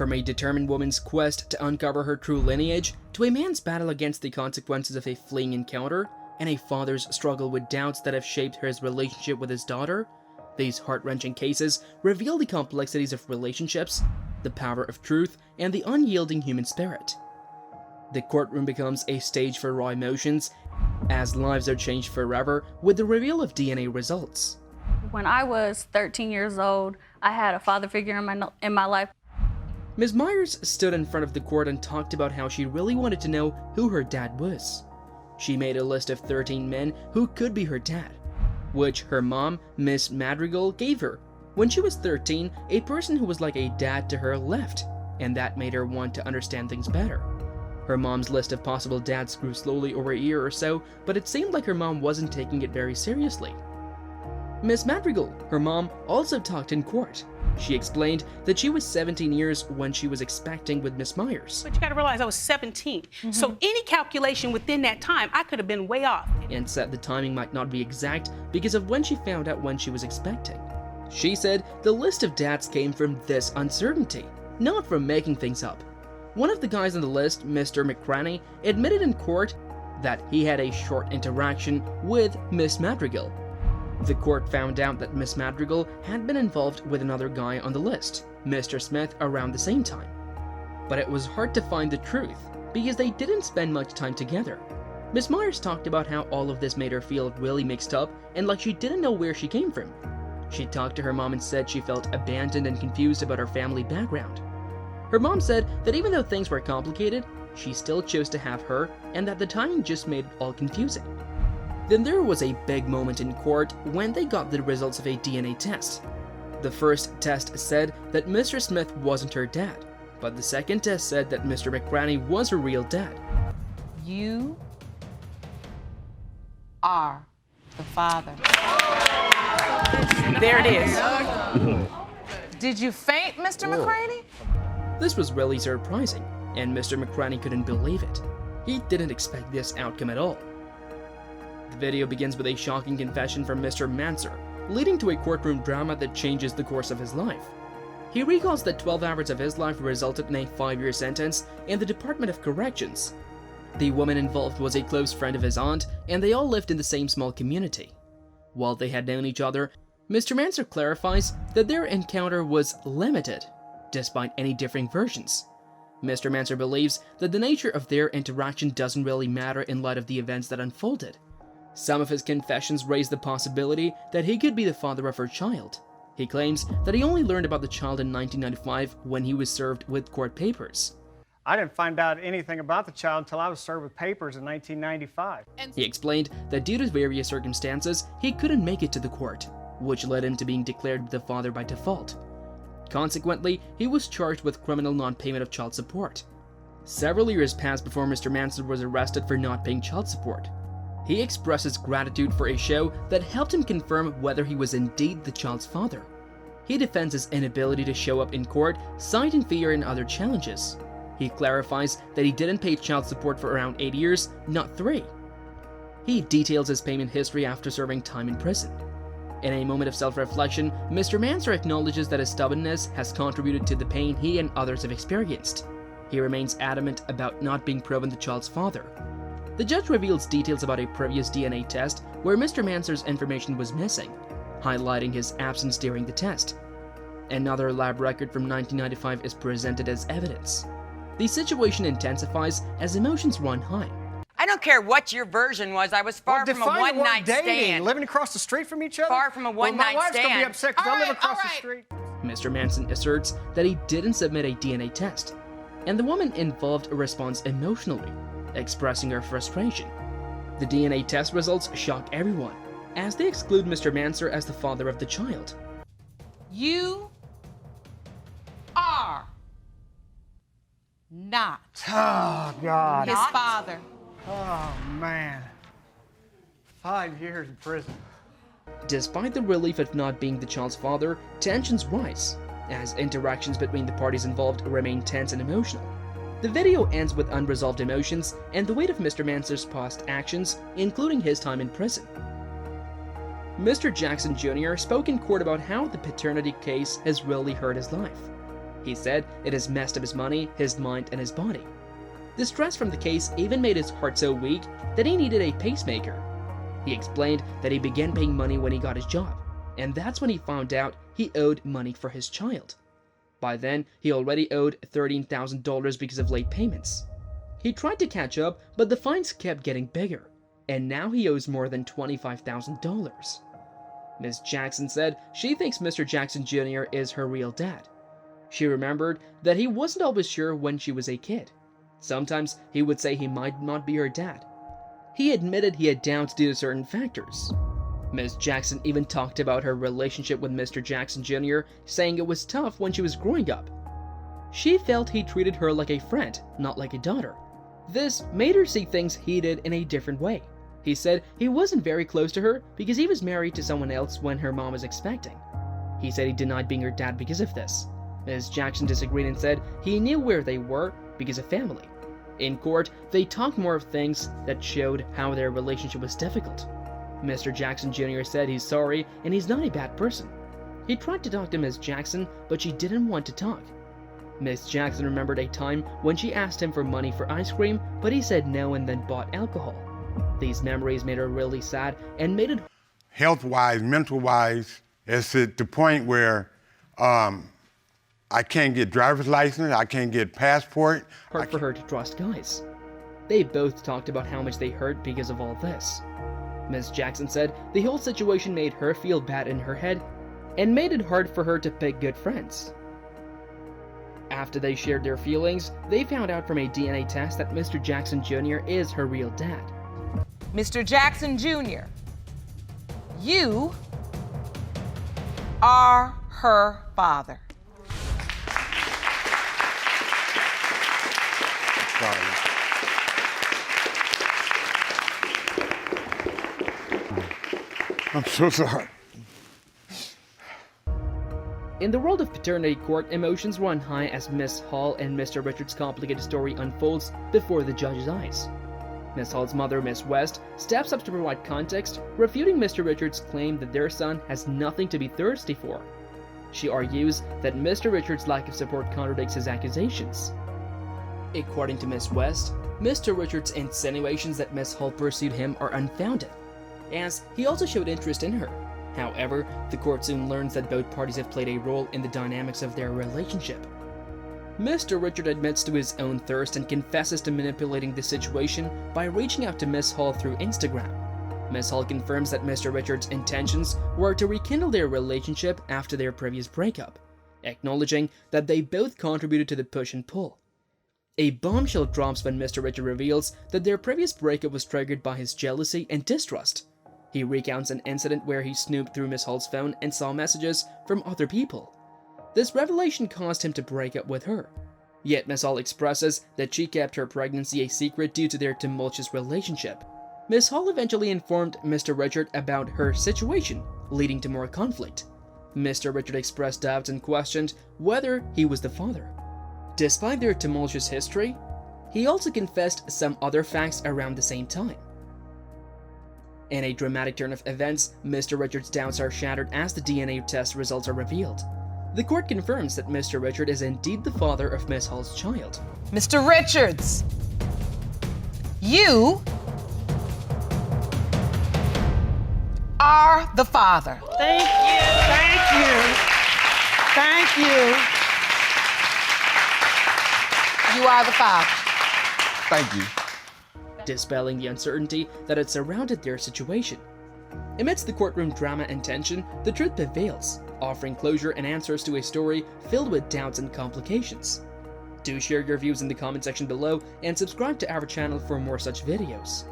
From a determined woman's quest to uncover her true lineage, to a man's battle against the consequences of a fleeting encounter, and a father's struggle with doubts that have shaped his relationship with his daughter, these heart-wrenching cases reveal the complexities of relationships, the power of truth, and the unyielding human spirit. The courtroom becomes a stage for raw emotions, as lives are changed forever with the reveal of DNA results. When I was 13 years old, I had a father figure in my life. Ms. Myers stood in front of the court and talked about how she really wanted to know who her dad was. She made a list of 13 men who could be her dad, which her mom, Miss Madrigal, gave her. When she was 13, a person who was like a dad to her left, and that made her want to understand things better. Her mom's list of possible dads grew slowly over a year or so, but it seemed like her mom wasn't taking it very seriously. Miss Madrigal, her mom, also talked in court. She explained that she was 17 years when she was expecting with Miss Myers. But you gotta realize I was 17. So any calculation within that time, I could have been way off. And said the timing might not be exact because of when she found out when she was expecting. She said the list of dads came from this uncertainty, not from making things up. One of the guys on the list, Mr. McCraney, admitted in court that he had a short interaction with Miss Madrigal. The court found out that Miss Madrigal had been involved with another guy on the list, Mr. Smith, around the same time. But it was hard to find the truth, because they didn't spend much time together. Miss Myers talked about how all of this made her feel really mixed up and like she didn't know where she came from. She talked to her mom and said she felt abandoned and confused about her family background. Her mom said that even though things were complicated, she still chose to have her and that the timing just made it all confusing. Then there was a big moment in court when they got the results of a DNA test. The first test said that Mr. Smith wasn't her dad, but the second test said that Mr. McCraney was her real dad. You are the father. There it is. Did you faint, Mr. McCraney? This was really surprising, and Mr. McCraney couldn't believe it. He didn't expect this outcome at all. The video begins with a shocking confession from Mr. Manser, leading to a courtroom drama that changes the course of his life. He recalls that 12 hours of his life resulted in a 5-year sentence in the Department of Corrections. The woman involved was a close friend of his aunt, and they all lived in the same small community. While they had known each other, Mr. Manser clarifies that their encounter was limited, despite any differing versions. Mr. Manser believes that the nature of their interaction doesn't really matter in light of the events that unfolded. Some of his confessions raise the possibility that he could be the father of her child. He claims that he only learned about the child in 1995 when he was served with court papers. I didn't find out anything about the child until I was served with papers in 1995. He explained that due to various circumstances, he couldn't make it to the court, which led him to being declared the father by default. Consequently, he was charged with criminal non-payment of child support. Several years passed before Mr. Manser was arrested for not paying child support. He expresses gratitude for a show that helped him confirm whether he was indeed the child's father. He defends his inability to show up in court, citing fear and other challenges. He clarifies that he didn't pay child support for around 8 years, not 3. He details his payment history after serving time in prison. In a moment of self-reflection, Mr. Manser acknowledges that his stubbornness has contributed to the pain he and others have experienced. He remains adamant about not being proven the child's father. The judge reveals details about a previous DNA test where Mr. Manser's information was missing, highlighting his absence during the test. Another lab record from 1995 is presented as evidence. The situation intensifies as emotions run high. I don't care what your version was. I was far from a one-night stand. Living across the street from each other? Far from a one-night stand. My wife's gonna be upset because I live across the street. Mr. Manson asserts that he didn't submit a DNA test, and the woman involved responds emotionally, expressing her frustration. The DNA test results shock everyone, as they exclude Mr. Manser as the father of the child. You are not Oh, God. his father. Oh, man. 5 years in prison. Despite the relief of not being the child's father, tensions rise, as interactions between the parties involved remain tense and emotional. The video ends with unresolved emotions and the weight of Mr. Manser's past actions, including his time in prison. Mr. Jackson Jr. spoke in court about how the paternity case has really hurt his life. He said it has messed up his money, his mind, and his body. The stress from the case even made his heart so weak that he needed a pacemaker. He explained that he began paying money when he got his job, and that's when he found out he owed money for his child. By then, he already owed $13,000 because of late payments. He tried to catch up, but the fines kept getting bigger, and now he owes more than $25,000. Ms. Jackson said she thinks Mr. Jackson Jr. is her real dad. She remembered that he wasn't always sure when she was a kid. Sometimes he would say he might not be her dad. He admitted he had doubts due to certain factors. Ms. Jackson even talked about her relationship with Mr. Jackson Jr., saying it was tough when she was growing up. She felt he treated her like a friend, not like a daughter. This made her see things he did in a different way. He said he wasn't very close to her because he was married to someone else when her mom was expecting. He said he denied being her dad because of this. Ms. Jackson disagreed and said he knew where they were because of family. In court, they talked more of things that showed how their relationship was difficult. Mr. Jackson Jr. said he's sorry and he's not a bad person. He tried to talk to Ms. Jackson, but she didn't want to talk. Ms. Jackson remembered a time when she asked him for money for ice cream, but he said no and then bought alcohol. These memories made her really sad and made it health-wise, mental-wise, it's at the point where I can't get driver's license, I can't get passport. hard for her to trust guys. They both talked about how much they hurt because of all this. Ms. Jackson said the whole situation made her feel bad in her head and made it hard for her to pick good friends. After they shared their feelings, they found out from a DNA test that Mr. Jackson Jr. is her real dad. Mr. Jackson Jr., you are her father. I'm so sorry. In the world of paternity court, emotions run high as Miss Hall and Mr. Richards' complicated story unfolds before the judge's eyes. Miss Hall's mother, Miss West, steps up to provide context, refuting Mr. Richards' claim that their son has nothing to be thirsty for. She argues that Mr. Richards' lack of support contradicts his accusations. According to Miss West, Mr. Richards' insinuations that Miss Hall pursued him are unfounded, as he also showed interest in her. However, the court soon learns that both parties have played a role in the dynamics of their relationship. Mr. Richard admits to his own thirst and confesses to manipulating the situation by reaching out to Miss Hall through Instagram. Miss Hall confirms that Mr. Richard's intentions were to rekindle their relationship after their previous breakup, acknowledging that they both contributed to the push and pull. A bombshell drops when Mr. Richard reveals that their previous breakup was triggered by his jealousy and distrust. He recounts an incident where he snooped through Miss Hall's phone and saw messages from other people. This revelation caused him to break up with her. Yet Miss Hall expresses that she kept her pregnancy a secret due to their tumultuous relationship. Miss Hall eventually informed Mr. Richard about her situation, leading to more conflict. Mr. Richard expressed doubts and questioned whether he was the father. Despite their tumultuous history, he also confessed some other facts around the same time. In a dramatic turn of events, Mr. Richard's doubts are shattered as the DNA test results are revealed. The court confirms that Mr. Richard is indeed the father of Miss Hall's child. Mr. Richards, you are the father. Thank you. Thank you. Thank you. You are the father. Thank you. Dispelling the uncertainty that had surrounded their situation. Amidst the courtroom drama and tension, the truth prevails, offering closure and answers to a story filled with doubts and complications. Do share your views in the comment section below and subscribe to our channel for more such videos.